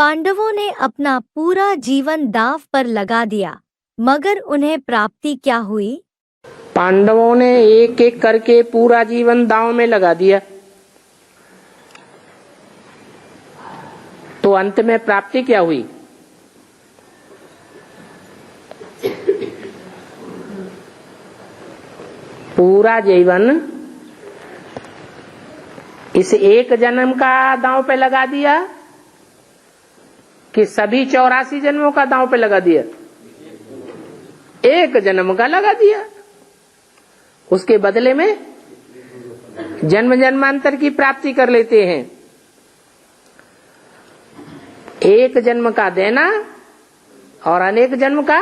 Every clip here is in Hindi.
पांडवों ने अपना पूरा जीवन दांव पर लगा दिया, मगर उन्हें प्राप्ति क्या हुई? पांडवों ने एक एक करके पूरा जीवन दांव में लगा दिया, तो अंत में प्राप्ति क्या हुई? पूरा जीवन इस एक जन्म का दांव पे लगा दिया कि सभी 84 जन्मों का दांव पे लगा दिया? एक जन्म का लगा दिया। उसके बदले में जन्म जन्मांतर की प्राप्ति कर लेते हैं। एक जन्म का देना और अनेक जन्म का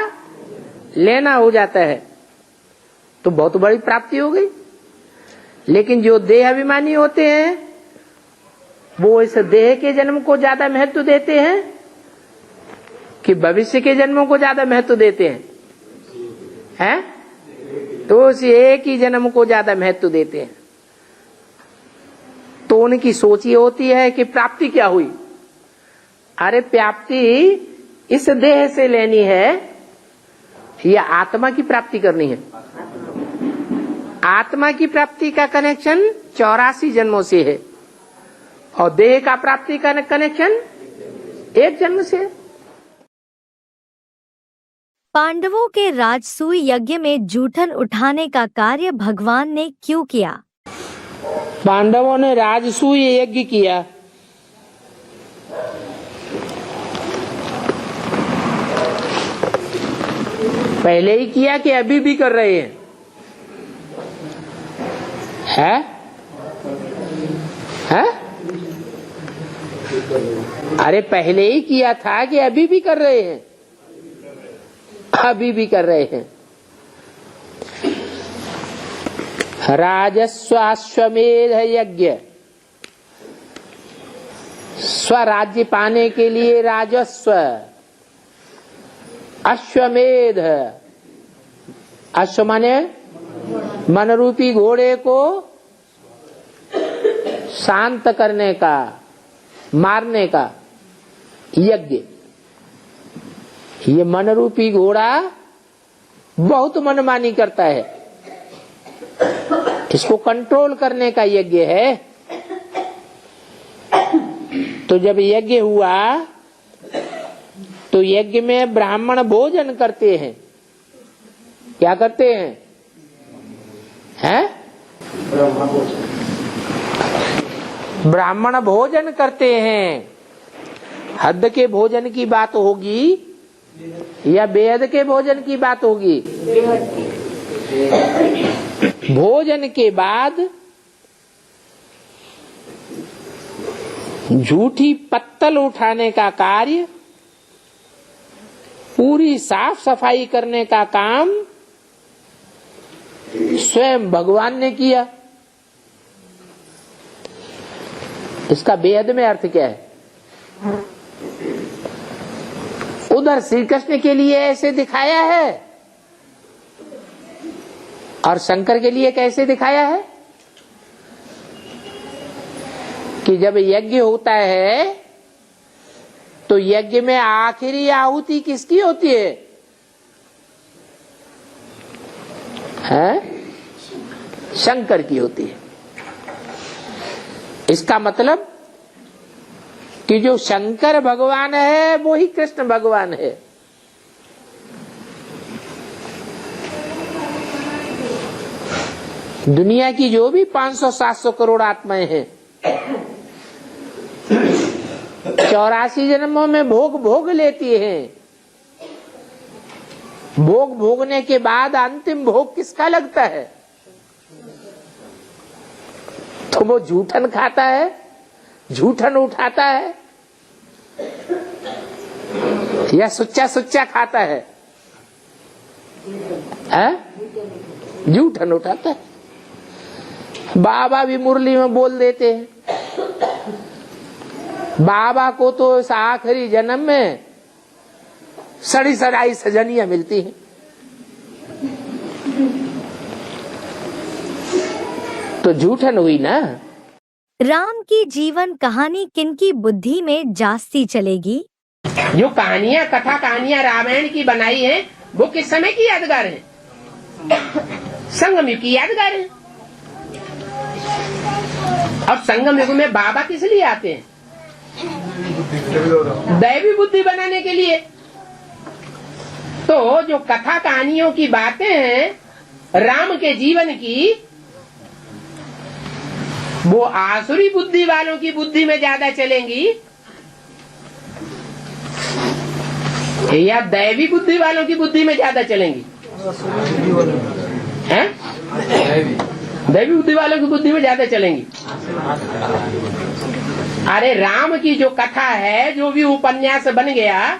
लेना हो जाता है, तो बहुत बड़ी प्राप्ति हो गई। लेकिन जो देह अभिमानी होते हैं वो इस देह के जन्म को ज्यादा महत्व देते हैं कि भविष्य के जन्मों को ज्यादा महत्व देते हैं? तो उस एक ही जन्म को ज्यादा महत्व देते हैं। तो उनकी सोच ये होती है कि प्राप्ति क्या हुई? अरे प्राप्ति इस देह से लेनी है या आत्मा की प्राप्ति करनी है? आत्मा की प्राप्ति का कनेक्शन 84 जन्मों से है और देह का प्राप्ति का कनेक्शन एक जन्म से है। पांडवों के राजसूय यज्ञ में जूठन उठाने का कार्य भगवान ने क्यों किया? पांडवों ने राजसूय यज्ञ किया, पहले ही किया कि अभी भी कर रहे हैं? है? अरे पहले ही किया था कि अभी भी कर रहे हैं? अभी भी कर रहे हैं। राजस्वाश्वमेध यज्ञ, स्वराज्य पाने के लिए राजस्व, अश्वमेध, अश्व माने मन रूपी घोड़े को शांत करने का, मारने का यज्ञ। ये मन रूपी घोड़ा बहुत मनमानी करता है, इसको कंट्रोल करने का यज्ञ है। तो जब यज्ञ हुआ तो यज्ञ में ब्राह्मण भोजन करते हैं। क्या करते हैं? ब्राह्मण भोजन करते हैं। हद के भोजन की बात होगी या बेहद के भोजन की बात होगी? भोजन के बाद झूठी पत्तल उठाने का कार्य, पूरी साफ सफाई करने का काम स्वयं भगवान ने किया। इसका बेहद में अर्थ क्या है? उधर श्री कृष्ण के लिए ऐसे दिखाया है और शंकर के लिए कैसे दिखाया है कि जब यज्ञ होता है तो यज्ञ में आखिरी आहुति किसकी होती है? शंकर की होती है। इसका मतलब कि जो शंकर भगवान है वो ही कृष्ण भगवान है। दुनिया की जो भी 500-700 करोड़ आत्माएं हैं, 84 जन्मों में भोग भोग लेती हैं। भोग भोगने के बाद अंतिम भोग किसका लगता है? तो वो जूठन खाता है, जूठन उठाता है या सुच्चा सुच्चा खाता है? जूठन उठाता है। बाबा भी मुरली में बोल देते हैं। बाबा को तो इस आखिरी जन्म में सड़ी सड़ाई सजनियां मिलती हैं। तो जूठन हुई ना। राम की जीवन कहानी किनकी बुद्धि में जास्ती चलेगी? जो कहानियां, कथा कहानियां रामायण की बनाई हैं, वो किस समय की यादगार है? संगम युग की यादगार है। अब संगम युग में बाबा किस लिए आते हैं? दैवी बुद्धि बनाने के लिए। तो जो कथा कहानियों की बातें हैं राम के जीवन की, वो आसुरी बुद्धि वालों की बुद्धि में ज्यादा चलेंगी या दैवी बुद्धि वालों की बुद्धि में ज्यादा चलेंगी? हैं? दैवी बुद्धि वालों की बुद्धि में ज्यादा चलेंगी। अरे राम की जो कथा है, जो भी उपन्यास बन गया,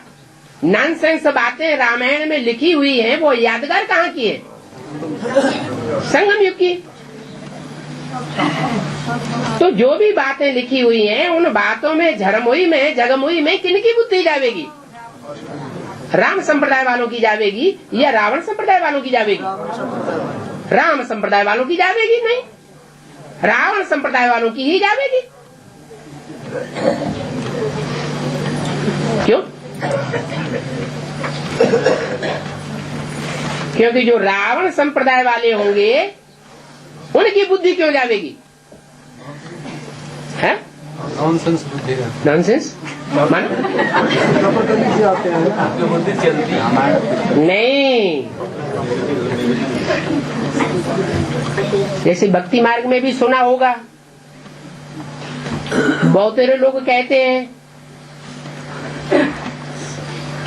नॉनसेंस बातें रामायण में लिखी हुई हैं, वो यादगार कहाँ की है? संगम युग की। तो जो भी बातें लिखी हुई हैं, उन बातों में झरमुई में, जगमुई में किनकी बुद्धि जावेगी? राम संप्रदाय वालों की जावेगी या रावण संप्रदाय वालों की जावेगी? राम संप्रदाय वालों की जावेगी नहीं, रावण संप्रदाय वालों की ही जावेगी। क्यों? क्योंकि जो रावण संप्रदाय वाले होंगे उनकी बुद्धि क्यों जावेगी? है नॉनसेंस बुद्धि है। नॉनसेंस नहीं। जैसे भक्ति मार्ग में भी सुना होगा, बहुत सारे लोग कहते हैं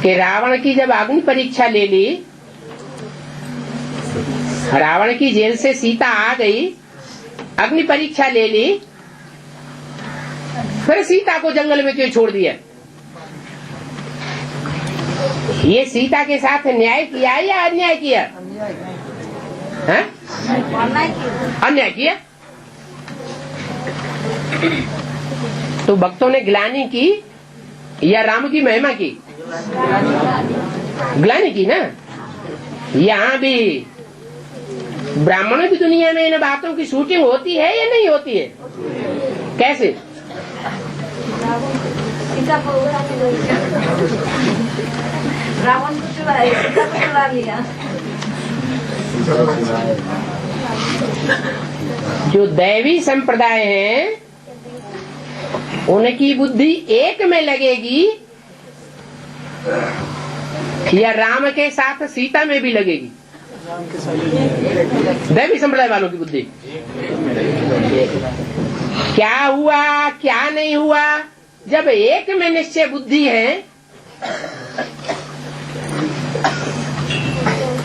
कि रावण की जब अग्नि परीक्षा ले ली, रावण की जेल से सीता आ गई, अग्नि परीक्षा ले ली, फिर सीता को जंगल में क्यों छोड़ दिया? ये सीता के साथ न्याय किया या अन्याय किया? अन्याय किया। तो भक्तों ने ग्लानि की या राम की महिमा की? ग्लानि की ना। यहाँ भी ब्राह्मणों की दुनिया में इन बातों की शूटिंग होती है या नहीं होती है? कैसे? रावण को चुरा लिया। जो दैवी संप्रदाय हैं उनकी बुद्धि एक में लगेगी या राम के साथ सीता में भी लगेगी? दैवी संप्रदाय वालों की बुद्धि। क्या हुआ क्या नहीं हुआ, जब एक में निश्चय बुद्धि है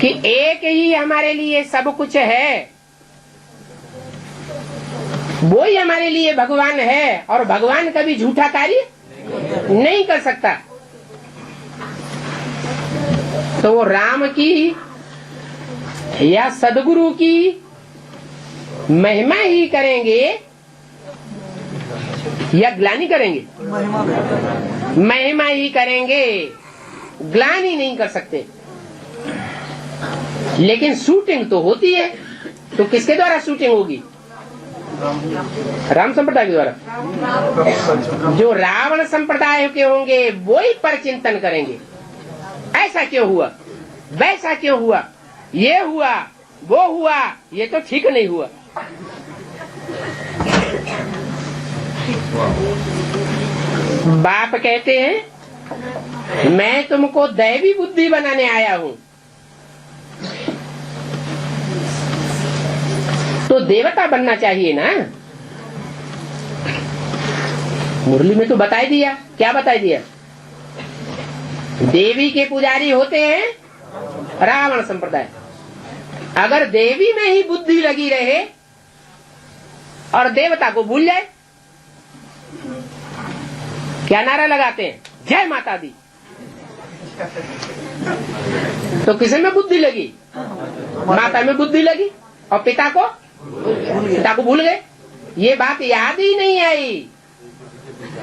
कि एक ही हमारे लिए सब कुछ है, वो ही हमारे लिए भगवान है, और भगवान कभी झूठा कार्य नहीं कर सकता, तो वो राम की या सदगुरु की महिमा ही करेंगे या ग्लानि करेंगे? महिमा ही करेंगे, ग्लानि नहीं कर सकते। लेकिन शूटिंग तो होती है, तो किसके द्वारा शूटिंग होगी? राम संप्रदाय के द्वारा। जो रावण संप्रदाय के होंगे वो ही पर चिंतन करेंगे, ऐसा क्यों हुआ, वैसा क्यों हुआ, ये हुआ वो हुआ, ये तो ठीक नहीं हुआ। बाप कहते हैं मैं तुमको दैवी बुद्धि बनाने आया हूँ, तो देवता बनना चाहिए ना। मुरली में तो बता दिया, क्या बता दिया? देवी के पुजारी होते हैं रावण संप्रदाय। अगर देवी में ही बुद्धि लगी रहे और देवता को भूल जाए, क्या नारा लगाते हैं? जय माता दी। तो किसे में बुद्धि लगी? माता में बुद्धि लगी, और पिता को भूल गए। ये बात याद ही नहीं आई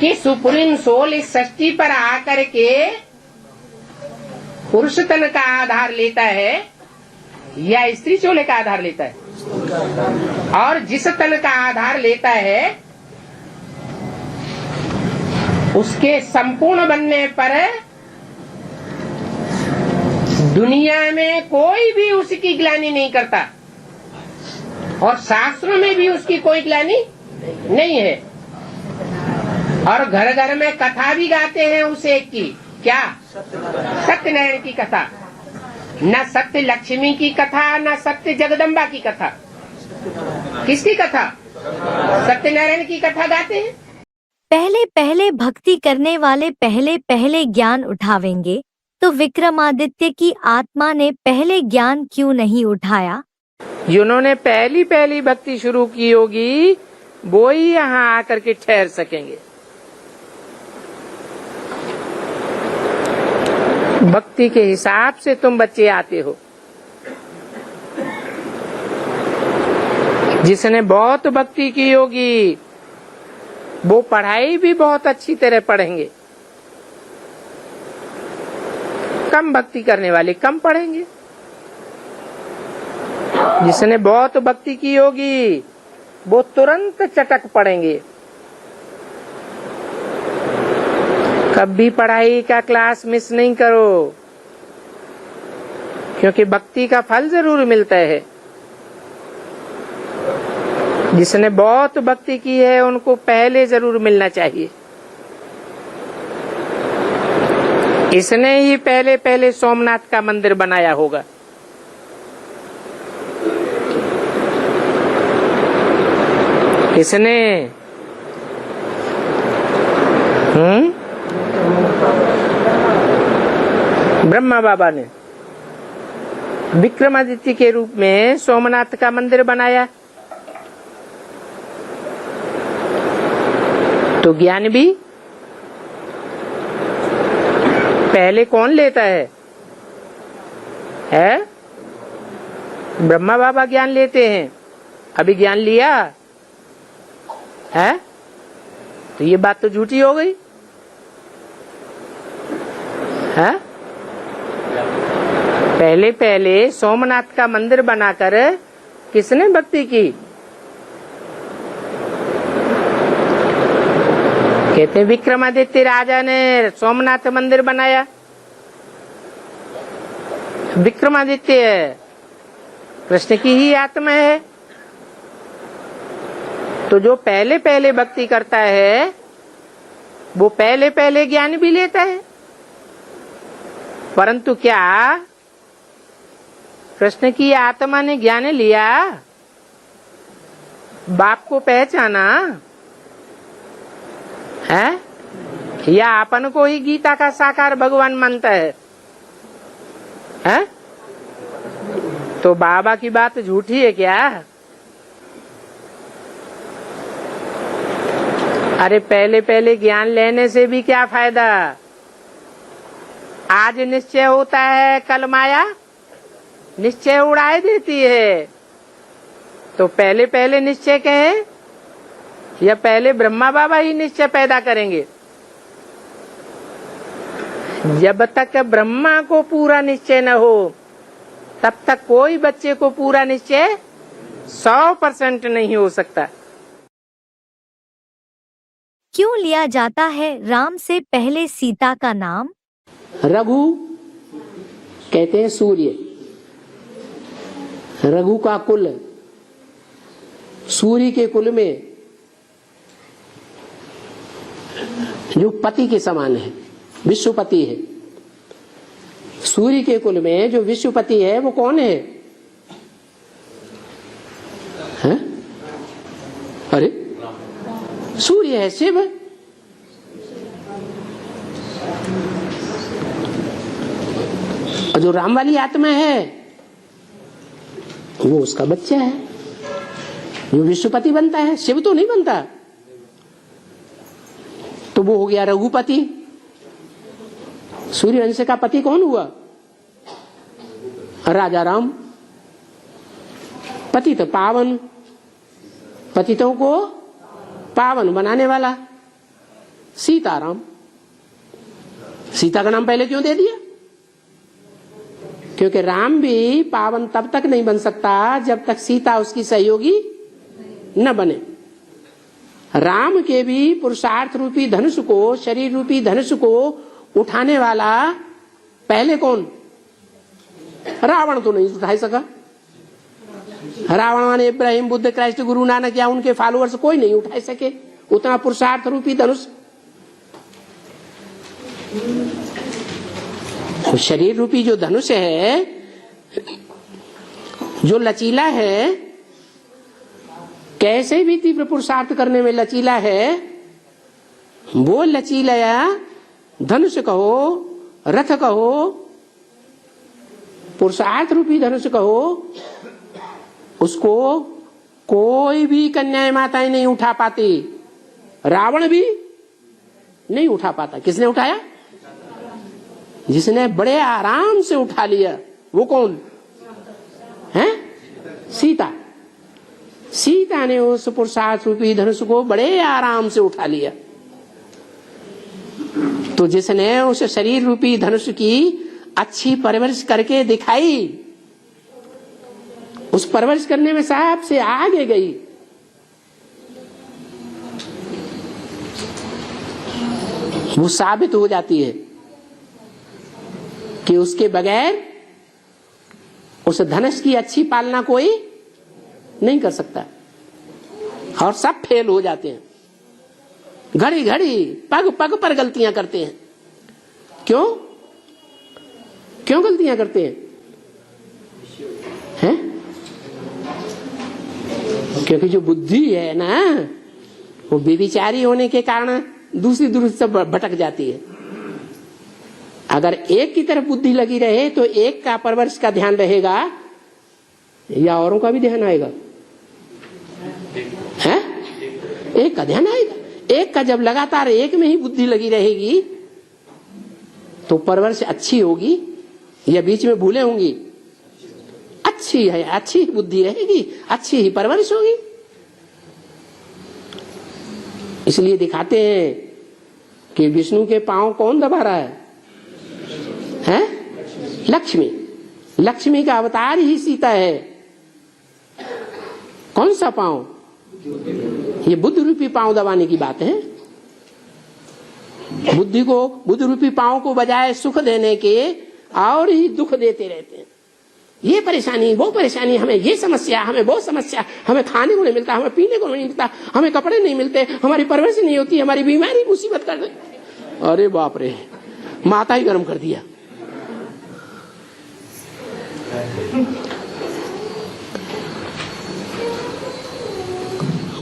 कि सुप्रीम सोल इस सृष्टि पर आकर के पुरुष तन का आधार लेता है या स्त्री चोले का आधार लेता है, और जिस तन का आधार लेता है उसके संपूर्ण बनने पर दुनिया में कोई भी उसकी ग्लानि नहीं करता और शास्त्रों में भी उसकी कोई ग्लानि नहीं है। और घर घर में कथा भी गाते हैं उस एक की, क्या? सत्यनारायण की कथा। न सत्य लक्ष्मी की कथा, न सत्य जगदम्बा की कथा। किसकी कथा? सत्यनारायण की कथा गाते हैं। पहले पहले भक्ति करने वाले पहले पहले ज्ञान उठावेंगे, तो विक्रमादित्य की आत्मा ने पहले ज्ञान क्यों नहीं उठाया? जिन्होंने पहली पहली भक्ति शुरू की होगी वो ही यहाँ आकर के ठहर सकेंगे। भक्ति के हिसाब से तुम बच्चे आते हो। जिसने बहुत भक्ति की होगी वो पढ़ाई भी बहुत अच्छी तरह पढ़ेंगे। कम भक्ति करने वाले कम पढ़ेंगे। जिसने बहुत भक्ति की होगी वो तुरंत चटक पढ़ेंगे। कभी पढ़ाई का क्लास मिस नहीं करो, क्योंकि भक्ति का फल जरूर मिलता है। जिसने बहुत भक्ति की है उनको पहले जरूर मिलना चाहिए। इसने ही पहले पहले सोमनाथ का मंदिर बनाया होगा। इसने ब्रह्मा बाबा ने विक्रमादित्य के रूप में सोमनाथ का मंदिर बनाया। तो ज्ञान भी पहले कौन लेता है? ब्रह्मा बाबा ज्ञान लेते हैं। अभी ज्ञान लिया है तो ये बात तो झूठी हो गई है। पहले पहले सोमनाथ का मंदिर बनाकर किसने भक्ति की? कहते विक्रमादित्य राजा ने सोमनाथ मंदिर बनाया। विक्रमादित्य कृष्ण की ही आत्मा है। तो जो पहले पहले भक्ति करता है वो पहले पहले ज्ञान भी लेता है। परंतु क्या कृष्ण की आत्मा ने ज्ञान लिया? बाप को पहचाना है या अपन को ही गीता का साकार भगवान मानता है? तो बाबा की बात झूठी है क्या? अरे पहले पहले ज्ञान लेने से भी क्या फायदा? आज निश्चय होता है, कल माया निश्चय उड़ाए देती है। तो पहले पहले निश्चय कहें या पहले ब्रह्मा बाबा ही निश्चय पैदा करेंगे? जब तक ब्रह्मा को पूरा निश्चय न हो तब तक कोई बच्चे को पूरा निश्चय 100% नहीं हो सकता। क्यों लिया जाता है राम से पहले सीता का नाम? रघु कहते हैं सूर्य, रघु का कुल, सूर्य के कुल में जो पति के समान है, विश्वपति है। सूर्य के कुल में जो विश्वपति है वो कौन है? हैं? अरे सूर्य है, शिव। और जो राम वाली आत्मा है वो उसका बच्चा है, जो विश्वपति बनता है, शिव तो नहीं बनता। तो वो हो गया रघुपति। सूर्यवंश का पति कौन हुआ? राजा राम। पतित पावन, पतितों को पावन बनाने वाला सीताराम। सीता का नाम पहले क्यों दे दिया? क्योंकि राम भी पावन तब तक नहीं बन सकता जब तक सीता उसकी सहयोगी न बने। राम के भी पुरुषार्थ रूपी धनुष को, शरीर रूपी धनुष को उठाने वाला पहले कौन? रावण तो नहीं उठा सका। रावण माने इब्राहिम, बुद्ध, क्राइस्ट, गुरु नानक या उनके फॉलोअर्स कोई नहीं उठा सके उतना पुरुषार्थ रूपी धनुष। तो शरीर रूपी जो धनुष है, जो लचीला है, कैसे भी तीव्र पुरुषार्थ करने में लचीला है, वो लचीला धनुष कहो, रथ कहो, पुरुषार्थ रूपी धनुष कहो, उसको कोई भी कन्याएं माताएं नहीं उठा पाती। रावण भी नहीं उठा पाता। किसने उठाया? जिसने बड़े आराम से उठा लिया। वो कौन है? सीता। सीता ने उस पुरुषार्थ रूपी धनुष को बड़े आराम से उठा लिया। तो जिसने उस शरीर रूपी धनुष की अच्छी परवरिश करके दिखाई, उस परवरिश करने में साहब से आगे गई, वो साबित हो जाती है कि उसके बगैर उस धनुष की अच्छी पालना कोई नहीं कर सकता। और सब फेल हो जाते हैं, घड़ी घड़ी पग पग पर गलतियां करते हैं। क्यों क्यों गलतियां करते हैं? क्योंकि जो बुद्धि है ना, वो बेविचारी होने के कारण दूसरी दूसरी सब भटक जाती है। अगर एक की तरफ बुद्धि लगी रहे तो एक का परवरिश का ध्यान रहेगा या औरों का भी ध्यान आएगा? है? एक का ध्यान आएगा। एक का जब लगातार एक में ही बुद्धि लगी रहेगी तो परवरिश अच्छी होगी या बीच में भूले होंगी? अच्छी है, अच्छी ही बुद्धि रहेगी, अच्छी ही परवरिश होगी। इसलिए दिखाते हैं कि विष्णु के पांव कौन दबा रहा है? लक्ष्मी। लक्ष्मी का अवतार ही सीता है। कौन सा पांव? ये बुद्ध रूपी पांव दबाने की बात है। बुद्ध रूपी पांव को बजाय सुख देने के और ही दुख देते रहते हैं। ये परेशानी, वो परेशानी, हमें ये समस्या, हमें वो समस्या, हमें खाने को नहीं मिलता, हमें पीने को नहीं मिलता, हमें कपड़े नहीं मिलते, हमारी परवरिश नहीं होती, हमारी बीमारी मुसीबत कर दे। अरे बाप रे, माता ही गर्म कर दिया।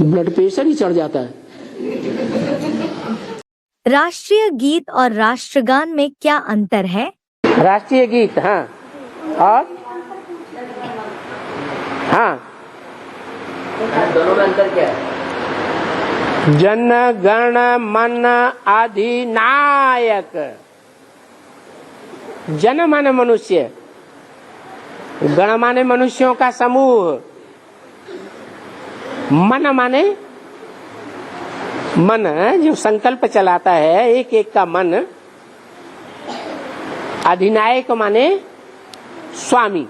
ब्लड प्रेशर ही चढ़ जाता है। राष्ट्रीय गीत और राष्ट्रगान में क्या अंतर है? राष्ट्रीय गीत, हाँ, और हाँ, दोनों में अंतर क्या है? जन गण मन अधिनायक। जन माने मनुष्य, गण माने मनुष्यों का समूह, मन माने मन जो संकल्प चलाता है, एक एक का मन। अधिनायक माने स्वामी।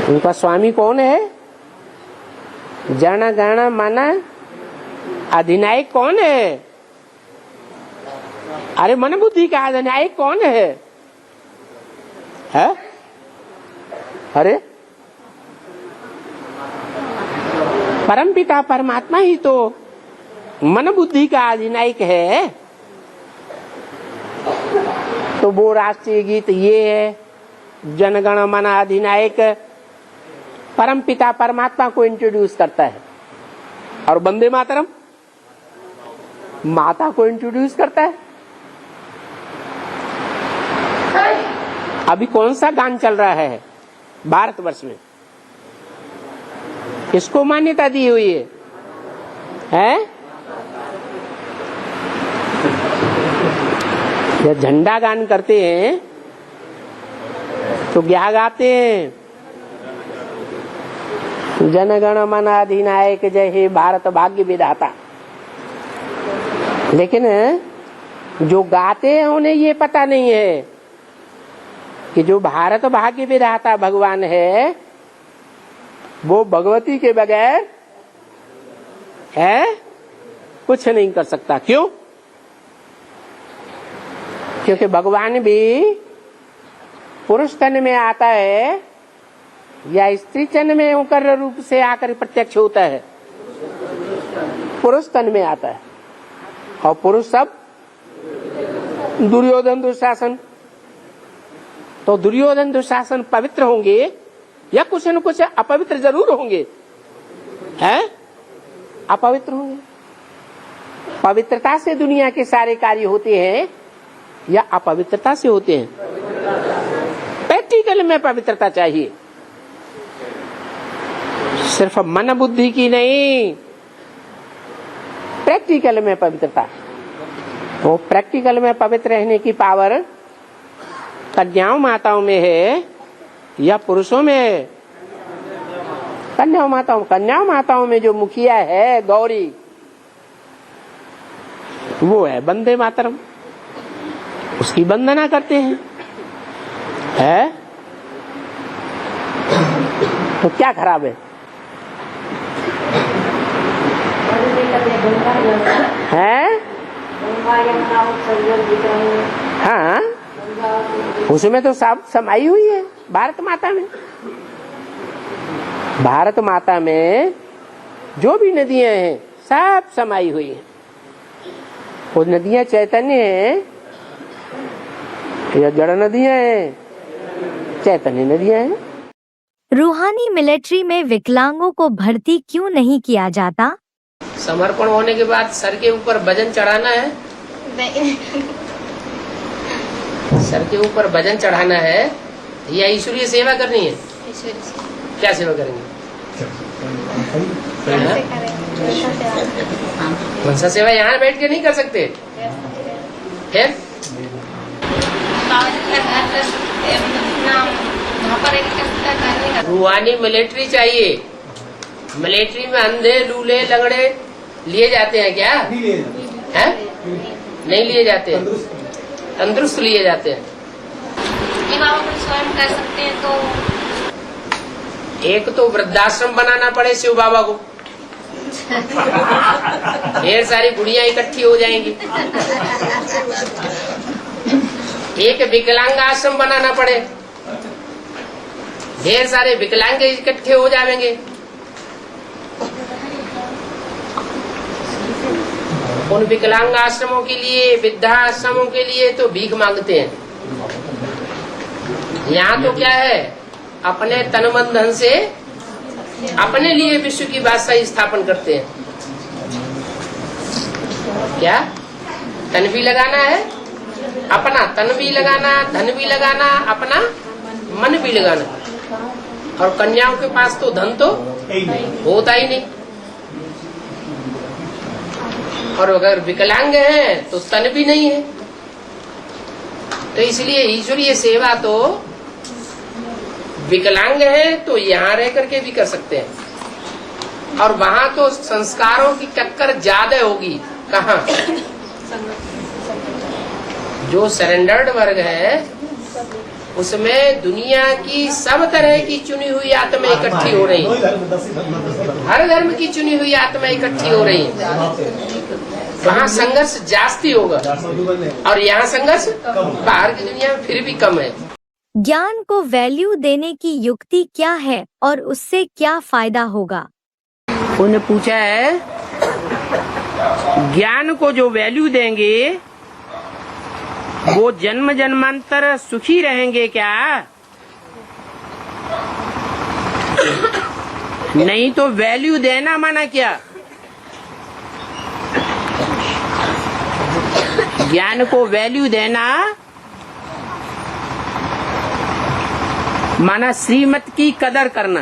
उनका स्वामी कौन है? जन गण मन अधिनायक कौन है? अरे मन बुद्धि का अधिनायक कौन है? अरे परमपिता परमात्मा ही तो मन बुद्धि का अधिनायक है। तो वो राष्ट्रीय गीत ये है, जनगण मन अधिनायक परमपिता परमात्मा को इंट्रोड्यूस करता है, और वंदे मातरम माता को इंट्रोड्यूस करता है। अभी कौन सा गान चल रहा है भारतवर्ष में? किसको मान्यता दी हुई है? जब झंडा गान करते हैं तो क्या गाते हैं? जनगण मन अधिनायक जय हे भारत भाग्य विधाता। लेकिन जो गाते हैं उन्हें ये पता नहीं है कि जो भारत भाग्य विधाता भगवान है वो भगवती के बगैर है कुछ नहीं कर सकता। क्यों? क्योंकि भगवान भी पुरुष तन में आता है या स्त्री तन में होकर रूप से आकर प्रत्यक्ष होता है? पुरुष तन में आता है। और पुरुष सब दुर्योधन दुशासन। तो दुर्योधन दुशासन पवित्र होंगे या कुछ न कुछ अपवित्र जरूर होंगे, हैं? अपवित्र होंगे। पवित्रता से दुनिया के सारे कार्य होते हैं या अपवित्रता से होते हैं? प्रैक्टिकल में पवित्रता चाहिए, सिर्फ मन बुद्धि की नहीं, प्रैक्टिकल में पवित्रता। वो प्रैक्टिकल में पवित्र रहने की पावर कन्याओं माताओं में है या पुरुषों में है? कन्याओं माताओं में जो मुखिया है गौरी, वो है वंदे मातरम, उसकी वंदना करते हैं, है? तो क्या खराब है? हाँ, उसमें तो सब समाई हुई है। भारत माता में, भारत माता में जो भी नदियां हैं सब समाई हुई है। वो नदियां चैतन्य हैं या जड़ नदियां हैं? चैतन्य नदियां हैं। रूहानी मिलिट्री में विकलांगों को भर्ती क्यों नहीं किया जाता? समर्पण होने के बाद सर के ऊपर वजन चढ़ाना है। सर के ऊपर वजन चढ़ाना है या ईश्वरीय सेवा करनी है? क्या सेवा करेंगे? मनसा सेवा यहाँ बैठ के नहीं कर सकते? फिर रूहानी मिलिट्री चाहिए। मिलिट्री में अंधे लूले लंगड़े लिए जाते हैं क्या? हैं? नहीं लिए जाते हैं, तंदुरुस्त लिए जाते हैं। स्वयं कर सकते हैं तो एक तो वृद्धाश्रम बनाना पड़े शिव बाबा को, ढेर सारी गुड़ियां इकट्ठी हो जाएंगी। एक विकलांग आश्रम बनाना पड़े, ढेर सारे विकलांग इकट्ठे हो जाएंगे। उन विकलांग आश्रमों के लिए, वृद्धाश्रमों के लिए तो भीख मांगते हैं। यहाँ तो क्या है, अपने तन मन धन से अपने लिए विश्व की बादशाही स्थापन करते हैं। क्या तन भी लगाना है, अपना तन भी लगाना, धन भी लगाना, अपना मन भी लगाना। और कन्याओं के पास तो धन तो होता ही नहीं, और अगर विकलांग है तो तन भी नहीं है। तो इसलिए ईश्वरीय सेवा तो विकलांग है तो यहाँ रह करके भी कर सकते हैं, और वहां तो संस्कारों की टक्कर ज्यादा होगी। कहाँ? जो सरेंडर्ड वर्ग है उसमें दुनिया की सब तरह की चुनी हुई आत्मा इकट्ठी हो रही है, हर धर्म की चुनी हुई आत्मा इकट्ठी हो रही है। वहाँ संघर्ष जास्ती होगा और यहाँ संघर्ष बाहर की दुनिया में फिर भी कम है। ज्ञान को वैल्यू देने की युक्ति क्या है और उससे क्या फायदा होगा? उन्हें पूछा है, ज्ञान को जो वैल्यू देंगे वो जन्म जन्मांतर सुखी रहेंगे क्या? नहीं तो वैल्यू देना माना क्या? ज्ञान को वैल्यू देना माना श्रीमत की कदर करना।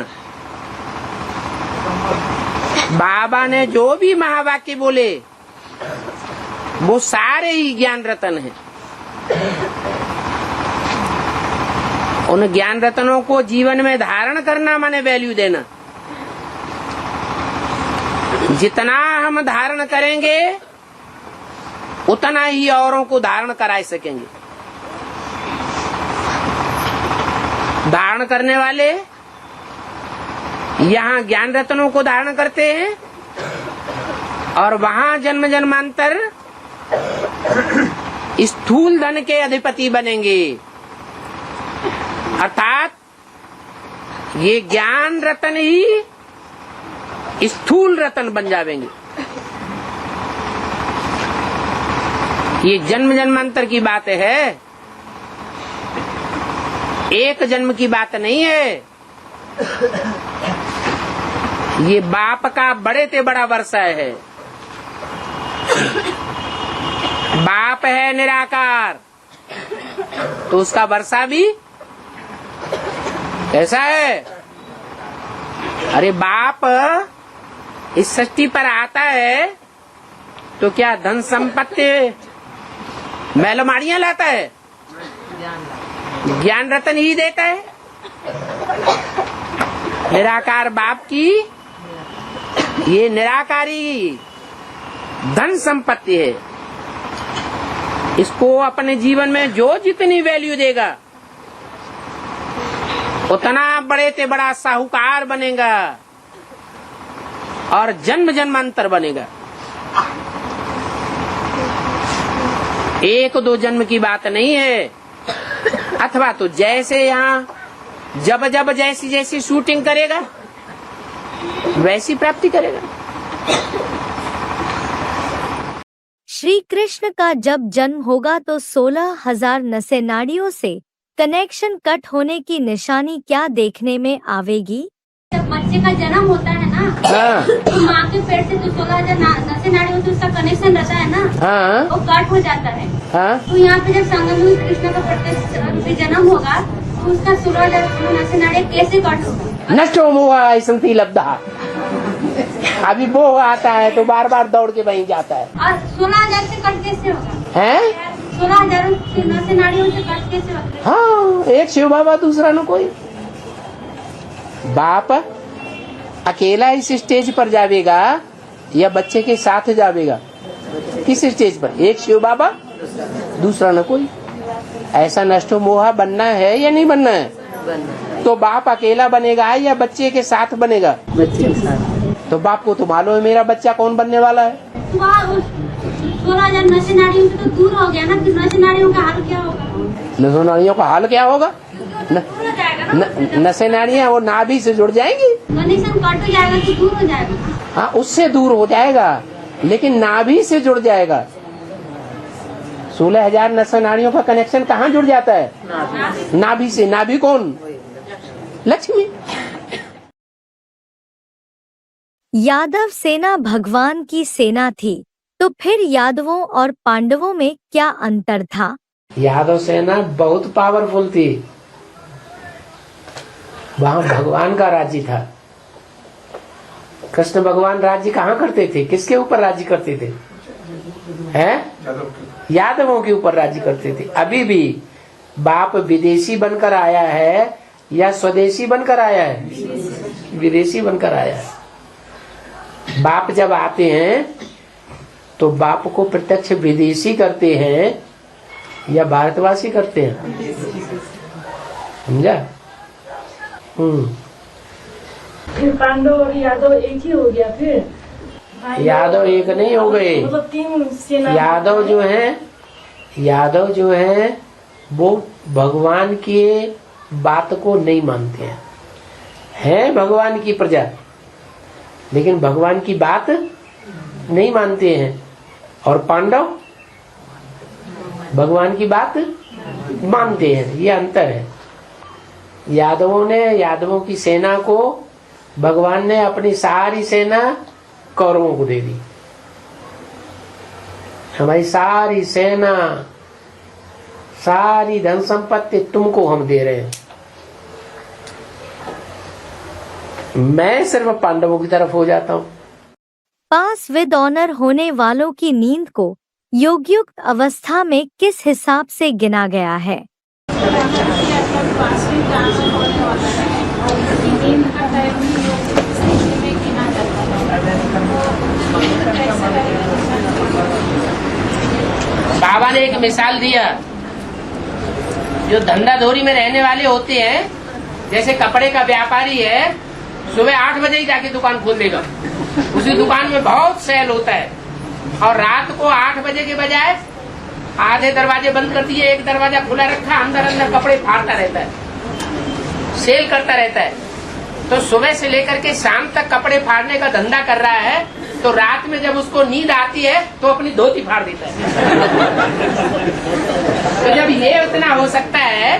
बाबा ने जो भी महावाक्य बोले वो सारे ही ज्ञान रतन हैं। उन ज्ञान रत्नों को जीवन में धारण करना माने वैल्यू देना। जितना हम धारण करेंगे उतना ही औरों को धारण करा सकेंगे। धारण करने वाले यहाँ ज्ञान रत्नों को धारण करते हैं और वहां जन्म जन्मांतर स्थूल धन के अधिपति बनेंगे। अर्थात ये ज्ञान रतन ही स्थूल रतन बन जावेंगे। ये जन्म जन्मांतर की बात है, एक जन्म की बात नहीं है। ये बाप का बड़े से बड़ा वर्षा है। बाप है निराकार, तो उसका वर्षा भी कैसा है? अरे बाप इस सृष्टि पर आता है तो क्या धन संपत्ति मैलमाड़ियां लाता है? ज्ञान रतन ही देता है। निराकार बाप की ये निराकारी धन संपत्ति है। इसको अपने जीवन में जो जितनी वैल्यू देगा उतना बड़े से बड़ा साहूकार बनेगा और जन्म जन्मांतर बनेगा। एक दो जन्म की बात नहीं है। अथवा तो जैसे यहाँ जब जब जैसी जैसी शूटिंग करेगा वैसी प्राप्ति करेगा। श्री कृष्ण का जब जन्म होगा तो 16,000 नसें नाड़ियों से कनेक्शन कट होने की निशानी क्या देखने में आवेगी? जब बच्चे का जन्म होता है ना, तो माँ के पेट से जो 16,000 नसें नाड़ियों से उसका कनेक्शन रहता है ना, वो कट हो जाता है। तो यहाँ पे जब संगम में कृष्ण का प्रत्यक्ष जन्म होगा तो उसका 16,000 नसें नाड़ियाँ कैसे कट होगा? नष्टो मोहा संति लब्धा। अभी वो आता है तो बार बार दौड़ के वहीं जाता है। और 16,000 से कट कैसे होगा? हैं? 16,000 नसें नाड़ियों से कट कैसे होगा? हाँ, एक शिव बाबा दूसरा न कोई। बाप अकेला इस स्टेज पर जावेगा या बच्चे के साथ जावेगा? किस स्टेज पर? एक शिव बाबा दूसरा न कोई। ऐसा नष्टो मोहा बनना है या नहीं बनना है? तो बाप अकेला बनेगा या बच्चे के साथ बनेगा? बच्चे के साथ। तो बाप को तो मालूम है मेरा बच्चा कौन बनने वाला है। 16,000 नसें नाड़ियों से तो दूर हो गया ना, फिर नसें नाड़ियों का हाल क्या होगा? नसों नाड़ियों का हाल क्या होगा? नसें नाड़ियाँ वो नाभि से जुड़ जाएंगी। कनेक्शन कट हो जाएगा तो दूर हो जाएगा। हाँ, उससे दूर हो जाएगा लेकिन नाभि से जुड़ जाएगा। 16,000 नसें नाड़ियों का कनेक्शन कहाँ जुड़ जाता है? नाभि से। नाभि कौन? लक्ष्मी। यादव सेना भगवान की सेना थी, तो फिर यादवों और पांडवों में क्या अंतर था? यादव सेना बहुत पावरफुल थी। वहाँ भगवान का राज्य था। कृष्ण भगवान राज्य कहाँ करते थे? किसके ऊपर राज्य करते थे? हैं? यादवों के ऊपर राज्य करते थे। अभी भी बाप विदेशी बनकर आया है या स्वदेशी बनकर आया है? विदेशी बनकर आया है। बाप जब आते हैं तो बाप को प्रत्यक्ष विदेशी करते हैं या भारतवासी करते हैं? समझा? फिर पांडव और यादव एक ही हो गया। फिर यादव एक नहीं हो गए। मतलब 3 सेना। यादव जो है वो भगवान की बात को नहीं मानते हैं भगवान की प्रजा, लेकिन भगवान की बात नहीं मानते हैं। और पांडव भगवान की बात मानते हैं। ये अंतर है। यादवों की सेना को भगवान ने अपनी सारी सेना कौरवों को दे दी। हमारी सारी सेना, सारी धन संपत्ति तुमको हम दे रहे हैं। मैं सिर्फ पांडवों की तरफ हो जाता हूँ। पास विद ऑनर होने वालों की नींद को योगयुक्त अवस्था में किस हिसाब से गिना गया है? बाबा ने एक मिसाल दिया। जो धंधाधोरी में रहने वाले होते हैं, जैसे कपड़े का व्यापारी है, सुबह 8 बजे ही जाके दुकान खोल देगा। उसी दुकान में बहुत सेल होता है और रात को 8 बजे के बजाय आधे दरवाजे बंद कर दिए, एक दरवाजा खुला रखा, अंदर अंदर कपड़े फाड़ता रहता है। सेल करता रहता है, तो सुबह से लेकर के शाम तक कपड़े फाड़ने का धंधा कर रहा है, तो रात में जब उसको नींद आती है तो अपनी धोती फाड़ देता है। तो जब ये उतना हो सकता है,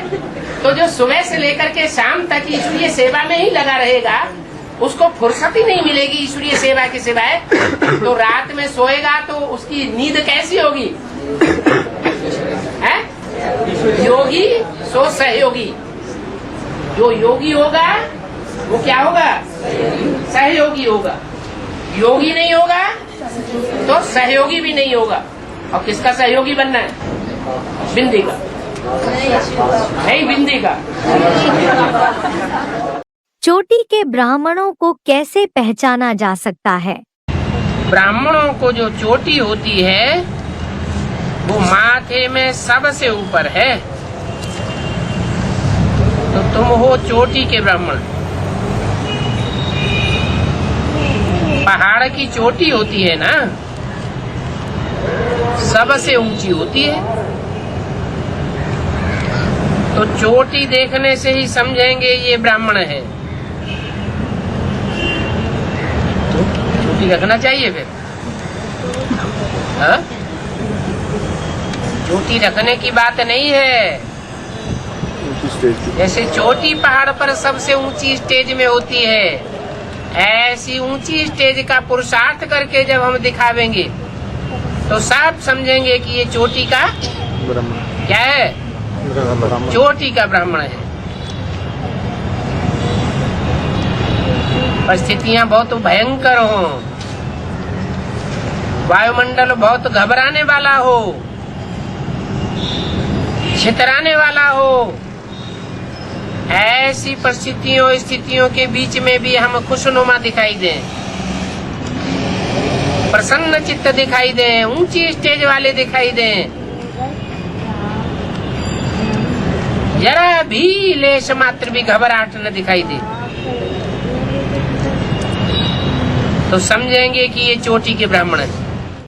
तो जो सुबह से लेकर के शाम तक ईश्वरीय सेवा में ही लगा रहेगा, उसको फुर्सत ही नहीं मिलेगी ईश्वरीय सेवा के सिवाय, तो रात में सोएगा तो उसकी नींद कैसी होगी? है? योगी सो सहयोगी। जो योगी होगा वो क्या होगा? सहयोगी होगा। योगी नहीं होगा तो सहयोगी भी नहीं होगा। और किसका सहयोगी बनना है? बिंदी का नहीं, बिंदी का। चोटी के ब्राह्मणों को कैसे पहचाना जा सकता है? ब्राह्मणों को जो चोटी होती है वो माथे में सबसे ऊपर है, तो तुम हो चोटी के ब्राह्मण। पहाड़ की चोटी होती है ना, सबसे ऊंची होती है, तो चोटी देखने से ही समझेंगे ये ब्राह्मण है। तो चोटी रखना चाहिए फिर। हाँ? चोटी रखने की बात नहीं है। जैसे चोटी पहाड़ पर सबसे ऊंची स्टेज में होती है, ऐसी ऊंची स्टेज का पुरुषार्थ करके जब हम दिखावेंगे तो सब समझेंगे कि ये चोटी का क्या है? चोटी का ब्राह्मण है। परिस्थितियां बहुत भयंकर हो, वायुमंडल बहुत घबराने वाला हो, छितराने वाला हो, ऐसी परिस्थितियों स्थितियों के बीच में भी हम खुशनुमा दिखाई दें, प्रसन्न चित्त दिखाई दें, ऊंची स्टेज वाले दिखाई दें, जरा भी लेश मात्र भी घबराहट न दिखाई दे, तो समझेंगे कि ये चोटी के ब्राह्मण है।